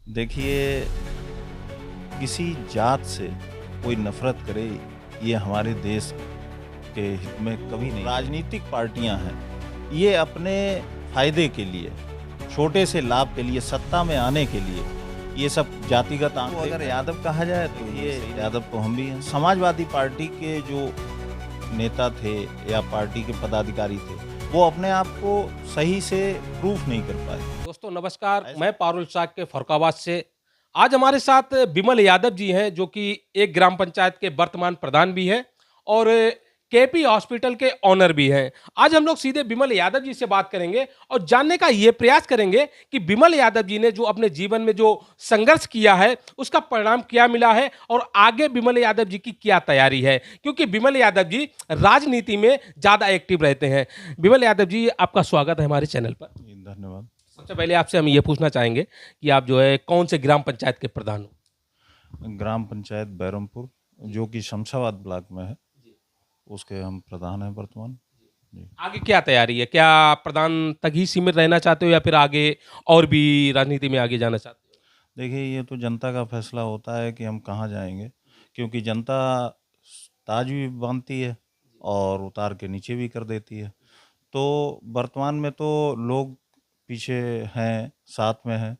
देखिए, किसी जात से कोई नफ़रत करे, ये हमारे देश के हित में कभी नहीं। राजनीतिक पार्टियां हैं, ये अपने फ़ायदे के लिए, छोटे से लाभ के लिए, सत्ता में आने के लिए, ये सब जातिगत आंकड़े। तो अगर यादव कहा जाए तो ये यादव तो हम भी हैं। समाजवादी पार्टी के जो नेता थे या पार्टी के पदाधिकारी थे, वो अपने आप को सही से प्रूफ नहीं कर पाए। दोस्तों नमस्कार, मैं पारुल चाक के फरुखाबाद से। आज हमारे साथ बिमल यादव जी हैं जो कि एक ग्राम पंचायत के वर्तमान प्रधान भी हैं और केपी हॉस्पिटल के ऑनर भी हैं। आज हम लोग सीधे बिमल यादव जी से बात करेंगे और जानने का ये प्रयास करेंगे कि बिमल यादव जी ने जो अपने जीवन में जो संघर्ष किया है उसका परिणाम क्या मिला है और आगे बिमल यादव जी की क्या तैयारी है, क्योंकि बिमल यादव जी राजनीति में ज्यादा एक्टिव रहते हैं। बिमल यादव जी, आपका स्वागत है हमारे चैनल पर। धन्यवाद। सबसे पहले आपसे हम ये पूछना चाहेंगे कि आप जो है कौन से ग्राम पंचायत के प्रधान हो? ग्राम पंचायत बैरमपुर, जो कि शमशाबाद ब्लॉक में है, उसके हम प्रधान हैं वर्तमान। जी। आगे क्या तैयारी है? क्या प्रधान तक ही सीमित रहना चाहते हो या फिर आगे और भी राजनीति में आगे जाना चाहते हो? देखिए, ये तो जनता का फैसला होता है कि हम कहाँ जाएंगे, क्योंकि जनता ताज भी बांधती है और उतार के नीचे भी कर देती है। तो वर्तमान में तो लोग पीछे हैं, साथ में हैं,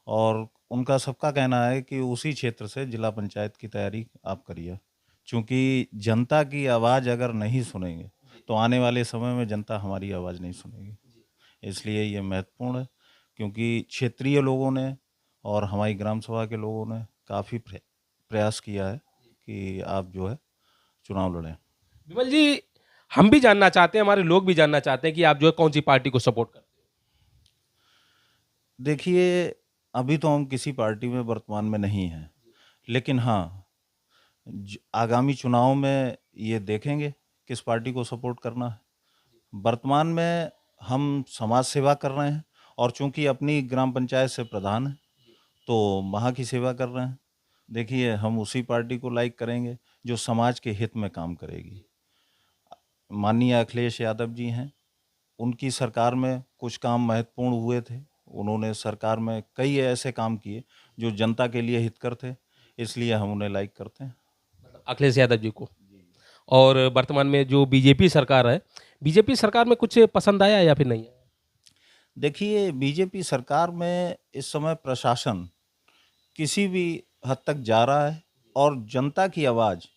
और उनका सबका कहना है कि उसी क्षेत्र से जिला पंचायत की तैयारी आप करिए, क्योंकि जनता की आवाज़ अगर नहीं सुनेंगे तो आने वाले समय में जनता हमारी आवाज़ नहीं सुनेगी। इसलिए ये महत्वपूर्ण है, क्योंकि क्षेत्रीय लोगों ने और हमारी ग्राम सभा के लोगों ने काफ़ी प्रयास किया है कि आप जो है चुनाव लड़ें। विमल जी, हम भी जानना चाहते हैं, हमारे लोग भी जानना चाहते हैं कि आप जो है कौन सी पार्टी को सपोर्ट करते देखिए, अभी तो हम किसी पार्टी में वर्तमान में नहीं हैं, लेकिन हाँ, आगामी चुनाव में ये देखेंगे किस पार्टी को सपोर्ट करना है। वर्तमान में हम समाज सेवा कर रहे हैं, और चूंकि अपनी ग्राम पंचायत से प्रधान हैं, तो वहाँ की सेवा कर रहे हैं। देखिए, हम उसी पार्टी को लाइक करेंगे जो समाज के हित में काम करेगी। माननीय अखिलेश यादव जी हैं, उनकी सरकार में कुछ काम महत्वपूर्ण हुए थे। उन्होंने सरकार में कई ऐसे काम किए जो जनता के लिए हितकर थे, इसलिए हम उन्हें लाइक करते हैं। हैं? अखिलेश यादव जी को। और वर्तमान में जो बीजेपी सरकार है, बीजेपी सरकार में कुछ पसंद आया या फिर नहीं आया? देखिए, बीजेपी सरकार में इस समय प्रशासन किसी भी हद तक जा रहा है और जनता की आवाज़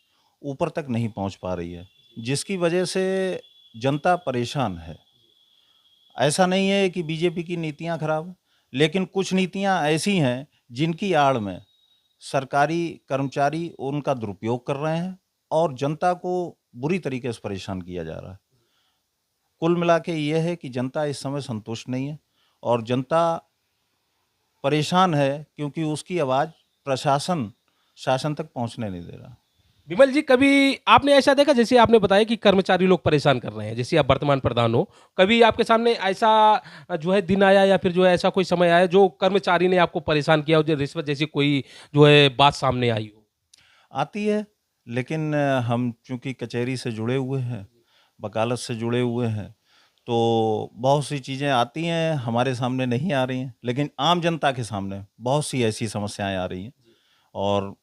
ऊपर तक नहीं पहुंच पा रही है, जिसकी वजह से जनता परेशान है। ऐसा नहीं है कि बीजेपी की नीतियां खराब हैं, लेकिन कुछ नीतियां ऐसी हैं जिनकी आड़ में सरकारी कर्मचारी उनका दुरुपयोग कर रहे हैं और जनता को बुरी तरीके से परेशान किया जा रहा है। कुल मिला के ये है कि जनता इस समय संतुष्ट नहीं है, और जनता परेशान है क्योंकि उसकी आवाज़ प्रशासन शासन तक पहुंचने नहीं दे रहा। विमल जी, कभी आपने ऐसा देखा, जैसे आपने बताया कि कर्मचारी लोग परेशान कर रहे हैं, जैसे आप वर्तमान प्रधान हो, कभी आपके सामने ऐसा जो है दिन आया या फिर जो है ऐसा कोई समय आया जो कर्मचारी ने आपको परेशान किया हो, जो रिश्वत जैसी कोई जो है बात सामने आई हो? आती है, लेकिन हम चूंकि कचहरी से जुड़े हुए हैं, वकालत से जुड़े हुए हैं, तो बहुत सी चीज़ें आती हैं, हमारे सामने नहीं आ रही हैं, लेकिन आम जनता के सामने बहुत सी ऐसी समस्याएं आ रही हैं, और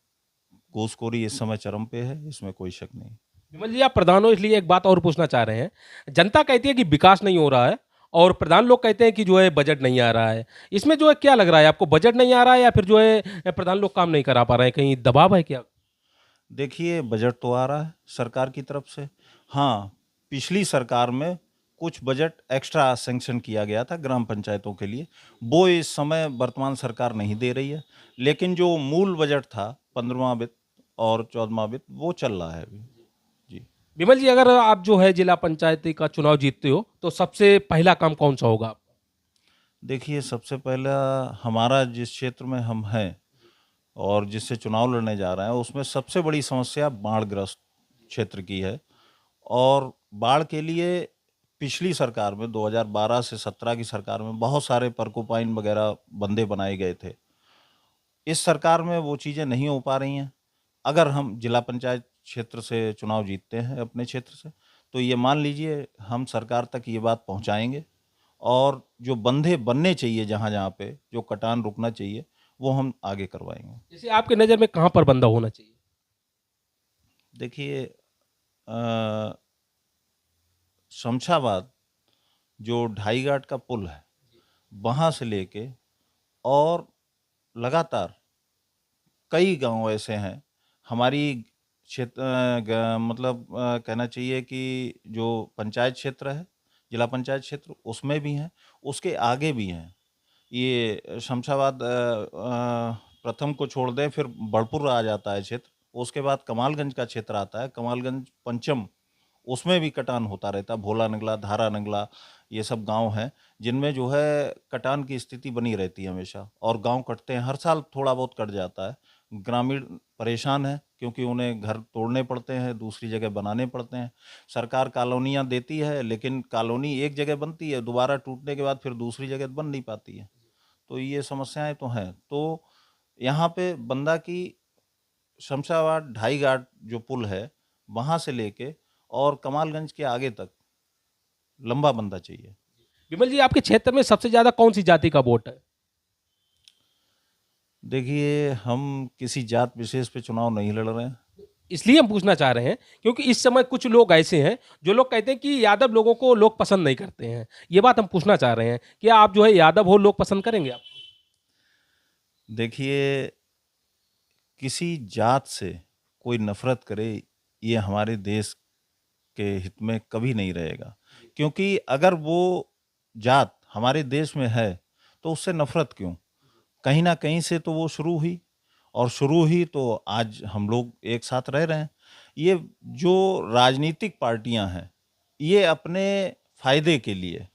घूसखोरी इस समय चरम पे है, इसमें कोई शक नहीं। विमल जी, आप प्रधान हो इसलिए एक बात और पूछना चाह रहे हैं। जनता कहती है कि विकास नहीं हो रहा है और प्रधान लोग कहते हैं कि जो है बजट नहीं आ रहा है। इसमें जो है क्या लग रहा है आपको, बजट नहीं आ रहा है या फिर जो है प्रधान लोग काम नहीं करा पा रहे हैं, कहीं दबाव है क्या? देखिए, बजट तो आ रहा है सरकार की तरफ से। हाँ, पिछली सरकार में कुछ बजट एक्स्ट्रा सैंक्शन किया गया था ग्राम पंचायतों के लिए, वो इस समय वर्तमान सरकार नहीं दे रही है, लेकिन जो मूल बजट था 15वां वित्त और 14वां वित्त, वो चल रहा है अभी। जी। विमल जी, अगर आप जो है जिला पंचायती का चुनाव जीतते हो तो सबसे पहला काम कौन सा होगा? देखिए, सबसे पहला हमारा जिस क्षेत्र में हम हैं और जिससे चुनाव लड़ने जा रहे हैं, उसमें सबसे बड़ी समस्या बाढ़ग्रस्त क्षेत्र की है। और बाढ़ के लिए पिछली सरकार में 2012 से 17 की सरकार में बहुत सारे परकोपाइन वगैरह बंदे बनाए गए थे। इस सरकार में वो चीज़ें नहीं हो पा रही हैं। अगर हम जिला पंचायत क्षेत्र से चुनाव जीतते हैं अपने क्षेत्र से, तो ये मान लीजिए हम सरकार तक ये बात पहुंचाएंगे, और जो बंधे बनने चाहिए जहाँ-जहाँ पे, जो कटान रुकना चाहिए, वो हम आगे करवाएंगे। जैसे आपकी नज़र में कहाँ पर बंदा होना चाहिए? देखिए, शमशाबाद जो ढाई घाट का पुल है, वहाँ से लेके और लगातार कई गांव ऐसे हैं हमारी क्षेत्र, मतलब कहना चाहिए कि जो पंचायत क्षेत्र है, जिला पंचायत क्षेत्र, उसमें भी हैं, उसके आगे भी हैं। ये शमशाबाद प्रथम को छोड़ दें, फिर बड़पुर आ जाता है क्षेत्र, उसके बाद कमालगंज का क्षेत्र आता है, कमालगंज पंचम, उसमें भी कटान होता रहता है। भोला नंगला, धारा नंगला, ये सब गांव हैं जिनमें जो है कटान की स्थिति बनी रहती है हमेशा, और गांव कटते हैं, हर साल थोड़ा बहुत कट जाता है। ग्रामीण परेशान है क्योंकि उन्हें घर तोड़ने पड़ते हैं, दूसरी जगह बनाने पड़ते हैं। सरकार कॉलोनियाँ देती है, लेकिन कॉलोनी एक जगह बनती है, दोबारा टूटने के बाद फिर दूसरी जगह बन नहीं पाती है। तो ये समस्याएं तो हैं। तो यहाँ पे बंदा की शमशाबाद ढाई घाट जो पुल है, वहाँ से लेके और कमालगंज के आगे तक लंबा बंदा चाहिए। विमल जी, आपके क्षेत्र में सबसे ज़्यादा कौन-सी जाति का वोट है? देखिए, हम किसी जात विशेष पे चुनाव नहीं लड़ रहे हैं। इसलिए हम पूछना चाह रहे हैं क्योंकि इस समय कुछ लोग ऐसे हैं जो लोग कहते हैं कि यादव लोगों को लोग पसंद नहीं करते हैं। ये बात हम पूछना चाह रहे हैं, क्या आप जो है यादव हो, लोग पसंद करेंगे आप? देखिए, किसी जात से कोई नफरत करे, ये हमारे देश के हित में कभी नहीं रहेगा। क्योंकि अगर वो जात हमारे देश में है तो उससे नफरत क्यों? कहीं ना कहीं से तो वो शुरू हुई, और शुरू हुई तो आज हम लोग एक साथ रह रहे हैं। ये जो राजनीतिक पार्टियां हैं, ये अपने फायदे के लिए,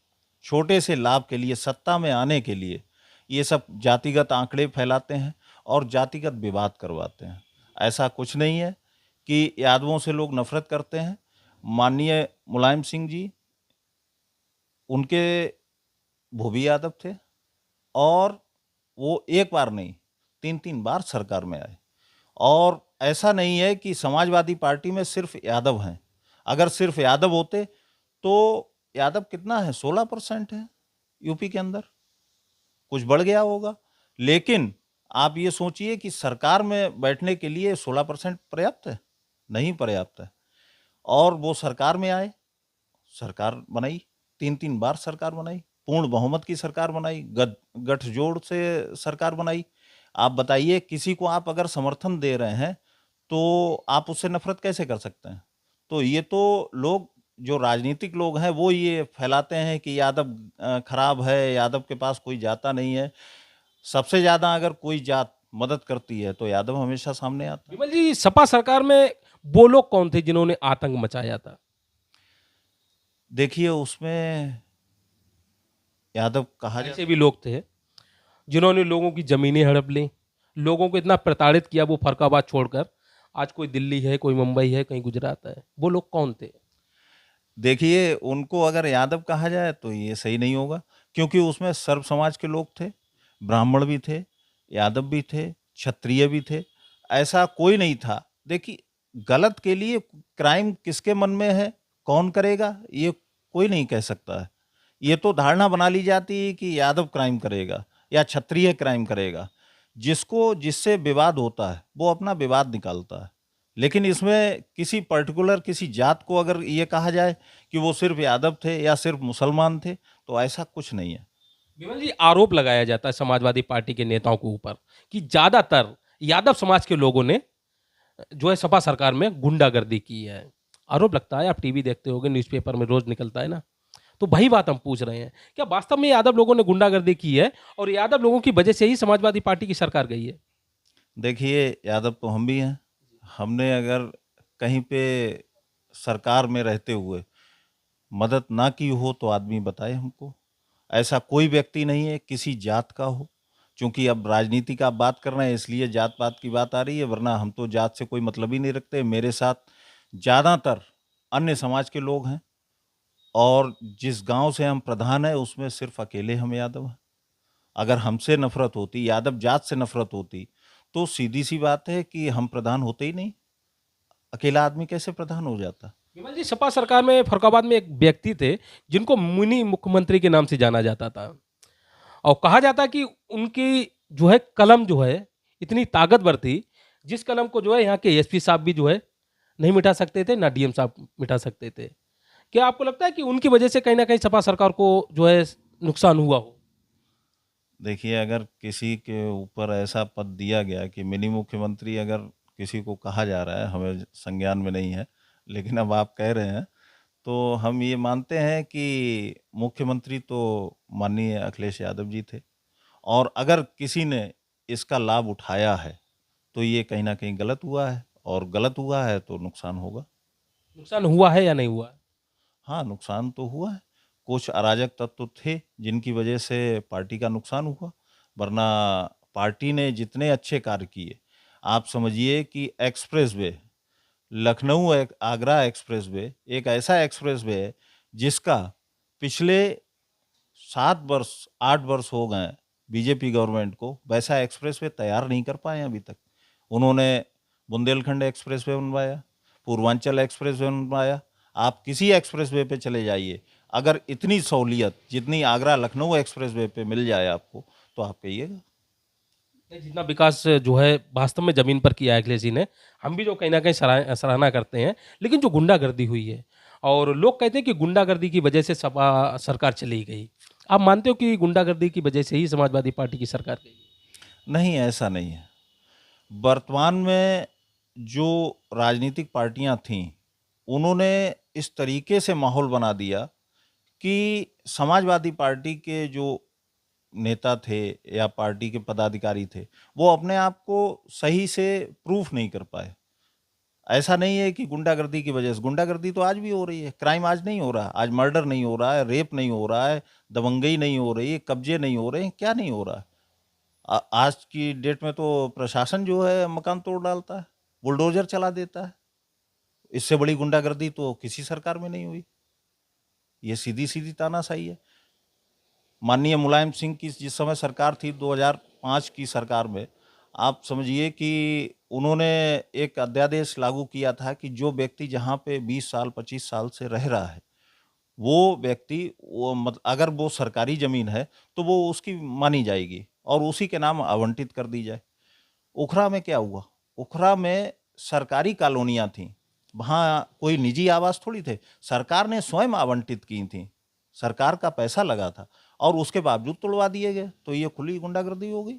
छोटे से लाभ के लिए, सत्ता में आने के लिए ये सब जातिगत आंकड़े फैलाते हैं और जातिगत विवाद करवाते हैं। ऐसा कुछ नहीं है कि यादवों से लोग नफरत करते हैं। माननीय मुलायम सिंह जी, उनके भूवी यादव थे, और वो एक बार नहीं, 3-3 बार सरकार में आए। और ऐसा नहीं है कि समाजवादी पार्टी में सिर्फ यादव हैं। अगर सिर्फ यादव होते तो यादव कितना है, 16% है यूपी के अंदर, कुछ बढ़ गया होगा। लेकिन आप ये सोचिए कि सरकार में बैठने के लिए 16% पर्याप्त है? नहीं पर्याप्त है। और वो सरकार में आए, सरकार बनाई, 3-3 बार सरकार बनाई, पूर्ण बहुमत की सरकार बनाई, गठजोड़ से सरकार बनाई। आप बताइए, किसी को आप अगर समर्थन दे रहे हैं तो आप उससे नफरत कैसे कर सकते हैं? तो ये तो लोग, जो राजनीतिक लोग हैं, वो ये फैलाते हैं कि यादव खराब है, यादव के पास कोई जाता नहीं है। सबसे ज्यादा अगर कोई जात मदद करती है तो यादव हमेशा सामने आता है। विमल जी, सपा सरकार में वो लोग कौन थे जिन्होंने आतंक मचाया था? देखिए, उसमें यादव कहा ऐसे जाता। भी लोग थे जिन्होंने लोगों की ज़मीनें हड़प लीं, लोगों को इतना प्रताड़ित किया वो फर्रुखाबाद छोड़कर, आज कोई दिल्ली है, कोई मुंबई है, कहीं गुजरात है। वो लोग कौन थे? देखिए, उनको अगर यादव कहा जाए तो ये सही नहीं होगा, क्योंकि उसमें सर्व समाज के लोग थे, ब्राह्मण भी थे, यादव भी थे, क्षत्रिय भी थे, ऐसा कोई नहीं था। देखिए, गलत के लिए क्राइम किसके मन में है, कौन करेगा, ये कोई नहीं कह सकता है। ये तो धारणा बना ली जाती है कि यादव क्राइम करेगा या क्षत्रिय क्राइम करेगा। जिसको जिससे विवाद होता है वो अपना विवाद निकालता है। लेकिन इसमें किसी पर्टिकुलर किसी जात को अगर ये कहा जाए कि वो सिर्फ यादव थे या सिर्फ मुसलमान थे, तो ऐसा कुछ नहीं है। विमल जी, आरोप लगाया जाता है समाजवादी पार्टी के नेताओं के ऊपर कि ज़्यादातर यादव समाज के लोगों ने जो है सपा सरकार में गुंडागर्दी की है। आरोप लगता है, आप टीवी देखते होंगे, न्यूज़पेपर में रोज़ निकलता है ना? तो वही बात हम पूछ रहे हैं, क्या वास्तव में यादव लोगों ने गुंडागर्दी की है और यादव लोगों की वजह से ही समाजवादी पार्टी की सरकार गई है? देखिए, यादव तो हम भी हैं। हमने अगर कहीं पे सरकार में रहते हुए मदद ना की हो तो आदमी बताए हमको। ऐसा कोई व्यक्ति नहीं है किसी जात का हो। चूंकि अब राजनीति का आप बात कर रहे हैं, इसलिए जात पात की बात आ रही है, वरना हम तो जात से कोई मतलब ही नहीं रखते। मेरे साथ ज़्यादातर अन्य समाज के लोग हैं, और जिस गांव से हम प्रधान हैं उसमें सिर्फ अकेले हम यादव हैं। अगर हमसे नफरत होती, यादव जात से नफरत होती, तो सीधी सी बात है कि हम प्रधान होते ही नहीं। अकेला आदमी कैसे प्रधान हो जाता? विमल जी, सपा सरकार में फर्रुखाबाद में एक व्यक्ति थे जिनको मिनी मुख्यमंत्री के नाम से जाना जाता था और कहा जाता कि उनकी जो है कलम जो है इतनी ताकतवर थी, जिस कलम को जो है यहाँ के एसपी साहब भी जो है नहीं मिटा सकते थे, ना डीएम साहब मिटा सकते थे। क्या आपको लगता है कि उनकी वजह से कहीं न कहीं सपा सरकार को जो है नुकसान हुआ हो? देखिए, अगर किसी के ऊपर ऐसा पद दिया गया कि मिनी मुख्यमंत्री अगर किसी को कहा जा रहा है, हमें संज्ञान में नहीं है, लेकिन अब आप कह रहे हैं, तो हम ये मानते हैं कि मुख्यमंत्री तो माननीय अखिलेश यादव जी थे और अगर किसी ने इसका लाभ उठाया है, तो ये कहीं न कहीं गलत हुआ है और गलत हुआ है तो नुकसान होगा। नुकसान हुआ है या नहीं हुआ है? हाँ, नुकसान तो हुआ है। कुछ अराजक तत्व थे जिनकी वजह से पार्टी का नुकसान हुआ, वरना पार्टी ने जितने अच्छे कार्य किए, आप समझिए कि एक्सप्रेसवे, लखनऊ आगरा एक्सप्रेसवे एक ऐसा एक्सप्रेसवे है जिसका पिछले 7 वर्ष 8 वर्ष हो गए बीजेपी गवर्नमेंट को, वैसा एक्सप्रेसवे तैयार नहीं कर पाए हैं अभी तक। उन्होंने बुंदेलखंड एक्सप्रेसवे बनवाया, पूर्वांचल एक्सप्रेसवे बनवाया, आप किसी एक्सप्रेसवे पे चले जाइए, अगर इतनी सहूलियत जितनी आगरा लखनऊ एक्सप्रेसवे पे मिल जाए आपको, तो आप कहिएगा। नहीं, जितना विकास जो है वास्तव में ज़मीन पर किया है अखिलेश जी ने, हम भी जो कहीं न कहीं सराहना करते हैं। लेकिन जो गुंडागर्दी हुई है और लोग कहते हैं कि गुंडागर्दी की वजह से सपा सरकार चली गई। आप मानते हो कि गुंडागर्दी की वजह से ही समाजवादी पार्टी की सरकार गई? नहीं, ऐसा नहीं है। वर्तमान में जो राजनीतिक पार्टियां थीं, उन्होंने इस तरीके से माहौल बना दिया कि समाजवादी पार्टी के जो नेता थे या पार्टी के पदाधिकारी थे, वो अपने आप को सही से प्रूफ नहीं कर पाए। ऐसा नहीं है कि गुंडागर्दी की वजह से, गुंडागर्दी तो आज भी हो रही है, क्राइम आज नहीं हो रहा, आज मर्डर नहीं हो रहा है, रेप नहीं हो रहा है, दबंगई नहीं हो रही है, कब्जे नहीं हो रहे हैं, क्या नहीं हो रहा है? आज की डेट में तो प्रशासन जो है मकान तोड़ डालता है, बुलडोजर चला देता है। इससे बड़ी गुंडागर्दी तो किसी सरकार में नहीं हुई। ये सीधी-सीधी तानाशाही है। माननीय मुलायम सिंह की जिस समय सरकार थी 2005 की सरकार में, आप समझिए कि उन्होंने एक अध्यादेश लागू किया था कि जो व्यक्ति जहाँ पे 20 साल 25 साल से रह रहा है, वो व्यक्ति वो अगर वो सरकारी ज़मीन है, तो वो उसकी मानी जाएगी और उसी के नाम आवंटित कर दी जाए। उखरा में क्या हुआ? उखरा में सरकारी कॉलोनियाँ थीं, वहाँ कोई निजी आवास थोड़ी थे, सरकार ने स्वयं आवंटित की थीं, सरकार का पैसा लगा था और उसके बावजूद तुड़वा दिए गए, तो ये खुली गुंडागर्दी हो गई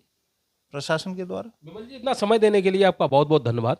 प्रशासन के द्वारा। विमल जी, इतना समय देने के लिए आपका बहुत-बहुत धन्यवाद।